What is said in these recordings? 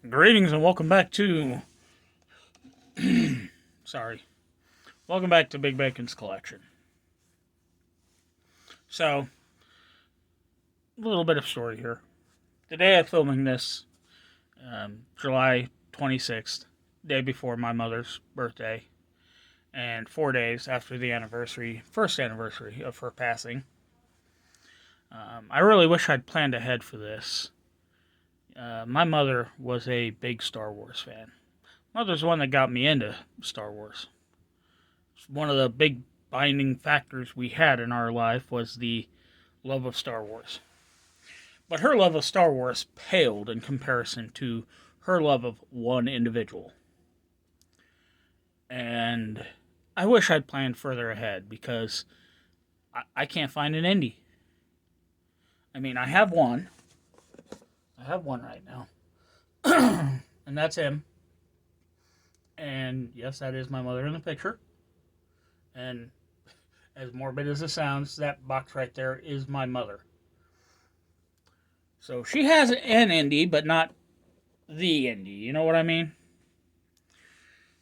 Greetings and welcome back to sorry. Welcome back to Big Bacon's Collection. So, a little bit of story here. The day of filming this, July 26th, day before my mother's birthday, and 4 days after the first anniversary of her passing. I really wish I'd planned ahead for this. My mother was a big Star Wars fan. Mother's the one that got me into Star Wars. One of the big binding factors we had in our life was the love of Star Wars. But her love of Star Wars paled in comparison to her love of one individual. And I wish I'd planned further ahead because I can't find an indie. I mean, I have one. I have one right now. And that's him. And yes, that is my mother in the picture. And as morbid as it sounds, that box right there is my mother. So she has an indie, but not the indie. You know what I mean?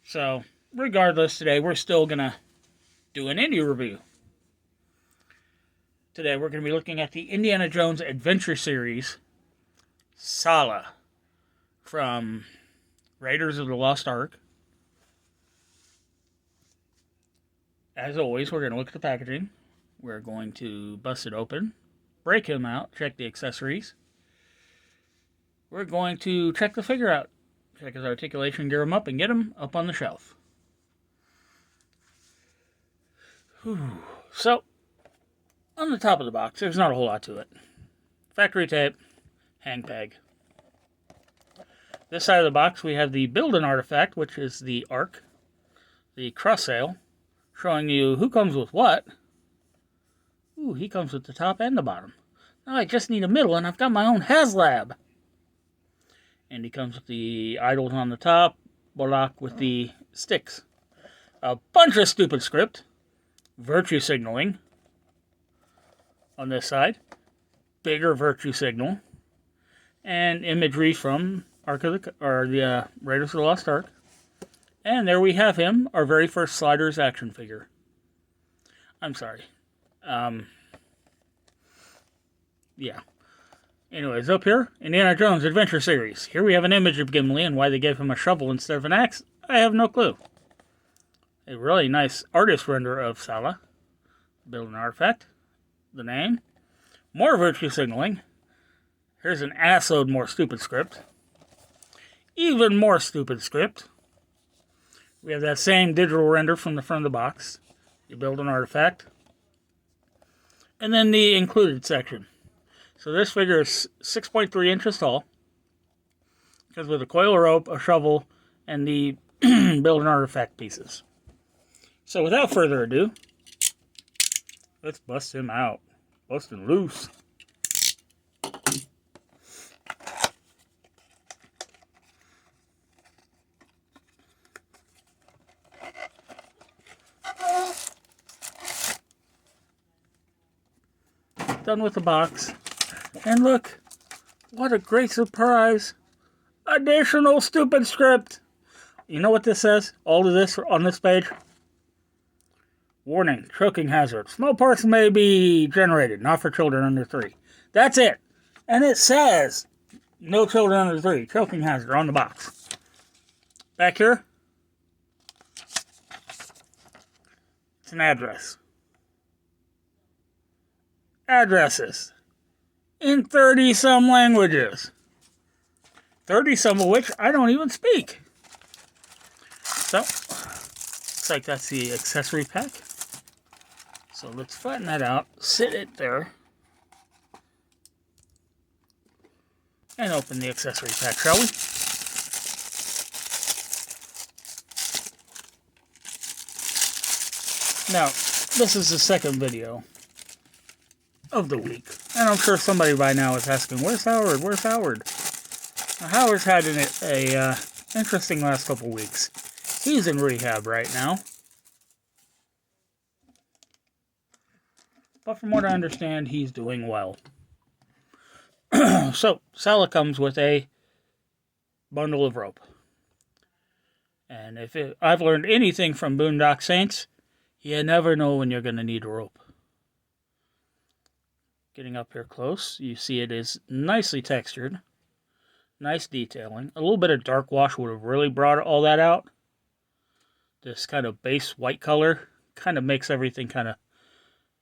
So, regardless, today we're still going to do an indie review. Today we're going to be looking at the Indiana Jones Adventure Series, Sallah, from Raiders of the Lost Ark. As always, we're going to look at the packaging. We're going to bust it open, break him out, check the accessories. We're going to check the figure out, check his articulation, gear him up, and get him up on the shelf. Whew. So, on the top of the box, there's not a whole lot to it. Factory tape, hang peg. This side of the box, we have the build-in artifact, which is the Ark, the cross sail, showing you who comes with what. Ooh, he comes with the top and the bottom. Now I just need a middle, and I've got my own HasLab. And he comes with the idols on the top, Bolak with the sticks. A bunch of stupid script, virtue signaling on this side, bigger virtue signal, and imagery from the Raiders of the Lost Ark. And there we have him, our very first Sliders action figure. I'm sorry. Yeah. Anyways, up here, Indiana Jones Adventure Series. Here we have an image of Gimli, and why they gave him a shovel instead of an axe, I have no clue. A really nice artist render of Sallah. Build an artifact. The name. More virtue signaling. Here's an assload more stupid script. Even more stupid script. We have that same digital render from the front of the box. You build an artifact. And then the included section. So this figure is 6.3 inches tall. Because with a coil of rope, a shovel, and the build an artifact pieces. So without further ado, let's bust him out. Bust him loose. Done with the box. And look, what a great surprise. Additional stupid script. You know what this says? All of this on this page? Warning, choking hazard. Small parts may be generated, not for children under 3. That's it. And it says, no children under 3, choking hazard on the box. Back here, it's an address. Addresses. In 30-some languages. 30-some of which I don't even speak. So, looks like that's the accessory pack. So let's flatten that out, sit it there, and open the accessory pack, shall we? Now, this is the second video of the week, and I'm sure somebody by now is asking, where's Howard? Where's Howard? Now, Howard's had a interesting last couple weeks. He's in rehab right now. But from what I understand, he's doing well. So, Sallah comes with a bundle of rope. And I've learned anything from Boondock Saints, you never know when you're going to need a rope. Getting up here close, you see it is nicely textured. Nice detailing. A little bit of dark wash would have really brought all that out. This kind of base white color kind of makes everything kind of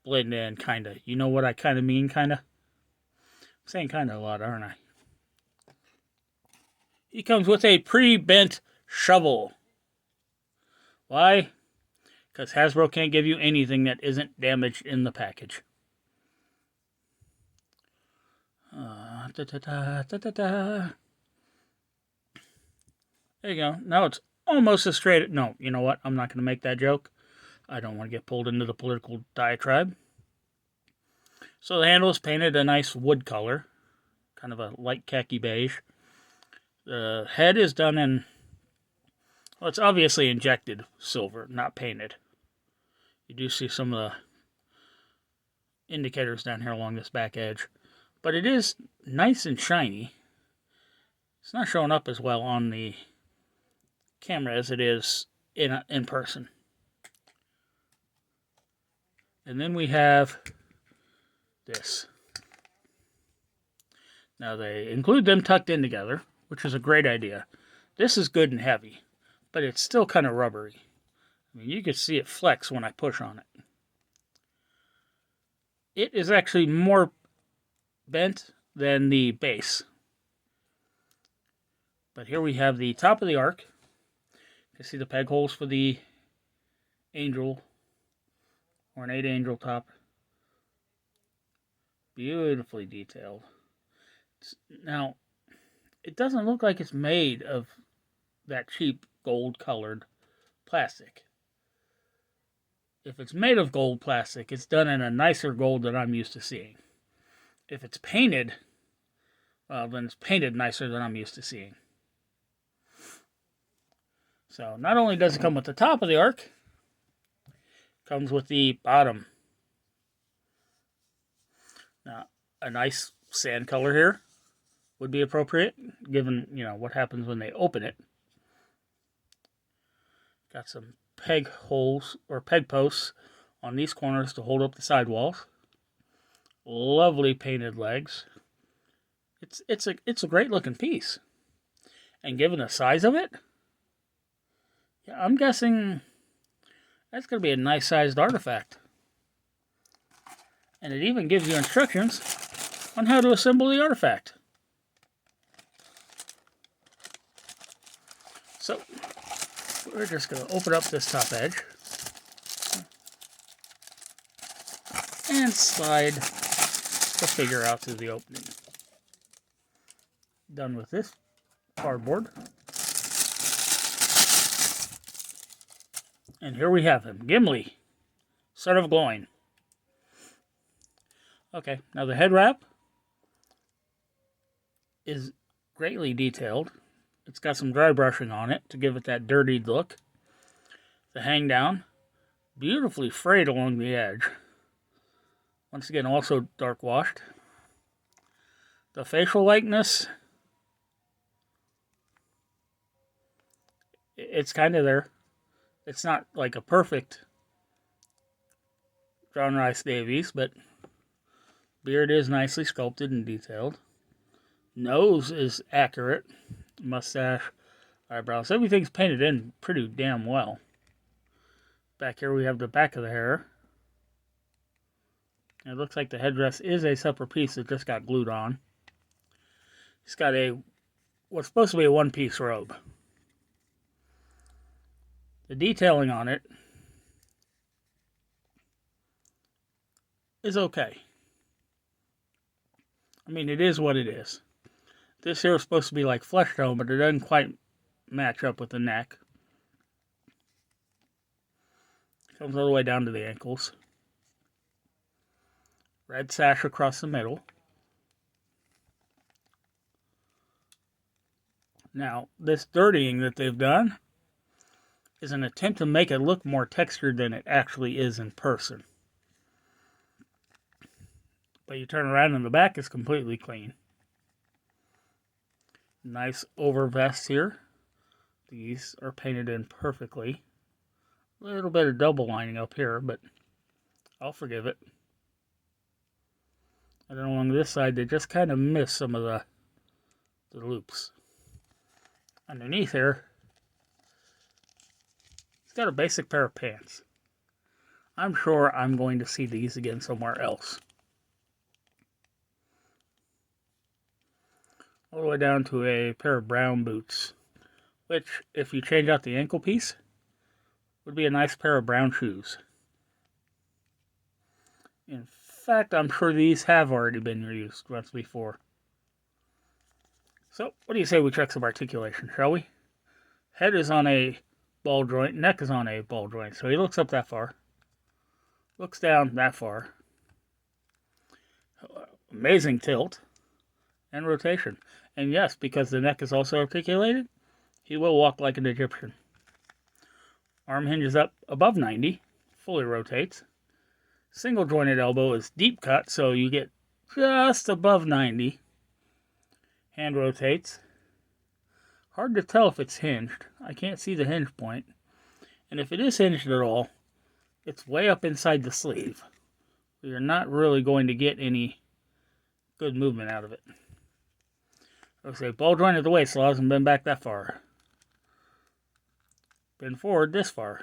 blend in, kind of. You know what I kind of mean, kind of? I'm saying kind of a lot, aren't I? He comes with a pre-bent shovel. Why? Because Hasbro can't give you anything that isn't damaged in the package. There you go. Now it's almost as straight. No, you know what? I'm not going to make that joke. I don't want to get pulled into the political diatribe. So the handle is painted a nice wood color, kind of a light khaki beige. The head is done in, well, it's obviously injected silver, not painted. You do see some of the indicators down here along this back edge. But it is nice and shiny. It's not showing up as well on the camera as it is in person. And then we have this. Now they include them tucked in together, which is a great idea. This is good and heavy, but it's still kind of rubbery. I mean, you can see it flex when I push on it. It is actually more bent than the base. But here we have the top of the arc. You can see the peg holes for the angel, ornate angel top. Beautifully detailed. Now, it doesn't look like it's made of that cheap gold-colored plastic. If it's made of gold plastic, it's done in a nicer gold than I'm used to seeing. If it's painted, well, then it's painted nicer than I'm used to seeing. So, not only does it come with the top of the arc, it comes with the bottom. Now, a nice sand color here would be appropriate, given, what happens when they open it. Got some peg holes, or peg posts, on these corners to hold up the sidewalls. Lovely painted legs. It's a great looking piece. And given the size of it, yeah, I'm guessing that's going to be a nice sized artifact. And it even gives you instructions on how to assemble the artifact. So, we're just going to open up this top edge and slide the figure out through the opening. Done with this cardboard. And here we have him, Gimli, son of Gloin. Okay, now the head wrap is greatly detailed. It's got some dry brushing on it to give it that dirtied look. The hang down, beautifully frayed along the edge. Once again, also dark washed. The facial likeness, it's kind of there. It's not like a perfect John Rice Davies, but beard is nicely sculpted and detailed. Nose is accurate. Mustache, eyebrows, everything's painted in pretty damn well. Back here we have the back of the hair. It looks like the headdress is a separate piece that just got glued on. He's got what's supposed to be a one-piece robe. The detailing on it is okay. I mean, it is what it is. This here is supposed to be like flesh tone, but it doesn't quite match up with the neck. Comes all the way down to the ankles. Red sash across the middle. Now, this dirtying that they've done is an attempt to make it look more textured than it actually is in person. But you turn around and the back is completely clean. Nice over vest here. These are painted in perfectly. A little bit of double lining up here, but I'll forgive it. And then along this side, they just kind of miss some of the loops. Underneath here, it's got a basic pair of pants. I'm sure I'm going to see these again somewhere else. All the way down to a pair of brown boots, which, if you change out the ankle piece, would be a nice pair of brown shoes. In fact, I'm sure these have already been used once before. So, what do you say we check some articulation, shall we? Head is on a ball joint, neck is on a ball joint, so he looks up that far. Looks down that far. Amazing tilt and rotation. And yes, because the neck is also articulated, he will walk like an Egyptian. Arm hinges up above 90, fully rotates. Single jointed elbow is deep cut, so you get just above 90. Hand rotates. Hard to tell if it's hinged. I can't see the hinge point. And if it is hinged at all, it's way up inside the sleeve. You're not really going to get any good movement out of it. I'll say ball joint at the waist, so I hasn't been back that far. Been forward this far.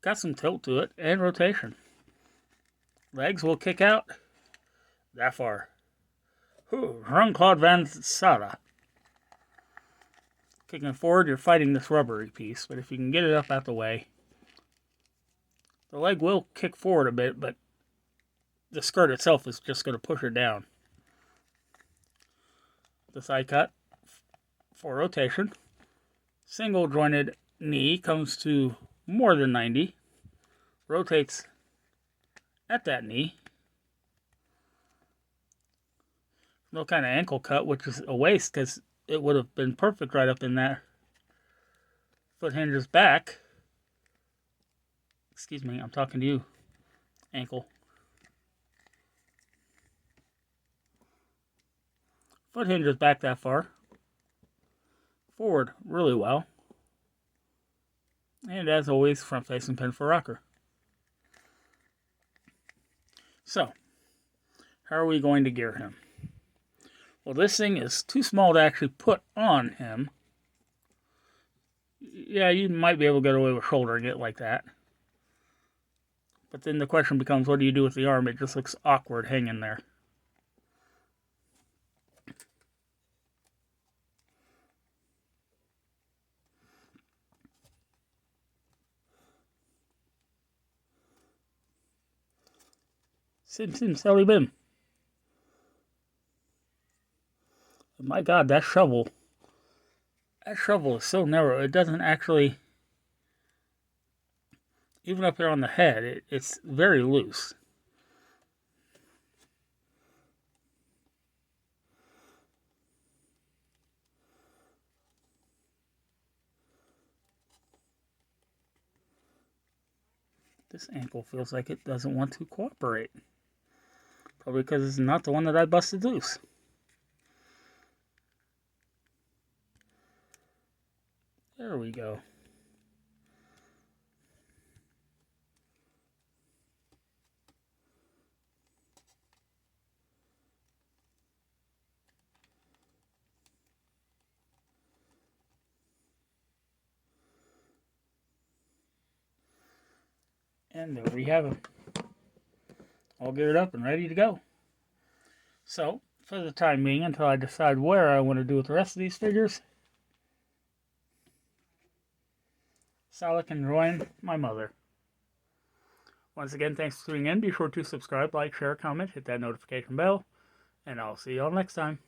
Got some tilt to it and rotation. Legs will kick out that far. Jean-Claude Van Sallah. Kicking forward, you're fighting this rubbery piece, but if you can get it up out the way, the leg will kick forward a bit, but the skirt itself is just going to push it down. The side cut for rotation. Single jointed knee comes to more than 90. Rotates at that knee. No kind of ankle cut, which is a waste because it would have been perfect right up in there. Foot hinges back. Excuse me, I'm talking to you. Ankle. Foot hinges back that far. Forward really well. And as always, front facing pin for rocker. So, how are we going to gear him? Well, this thing is too small to actually put on him. Yeah, you might be able to get away with shouldering it like that. But then the question becomes, what do you do with the arm? It just looks awkward hanging there. Sim sim Sally Bim. My God, that shovel is so narrow. It doesn't actually, even up here on the head, it's very loose. This ankle feels like it doesn't want to cooperate. Probably because it's not the one that I busted loose. There we go. And there we have them. All geared up and ready to go. So, for the time being, until I decide where I want to do with the rest of these figures, Sallah can join my mother. Once again, thanks for tuning in. Be sure to subscribe, like, share, comment, hit that notification bell, and I'll see you all next time.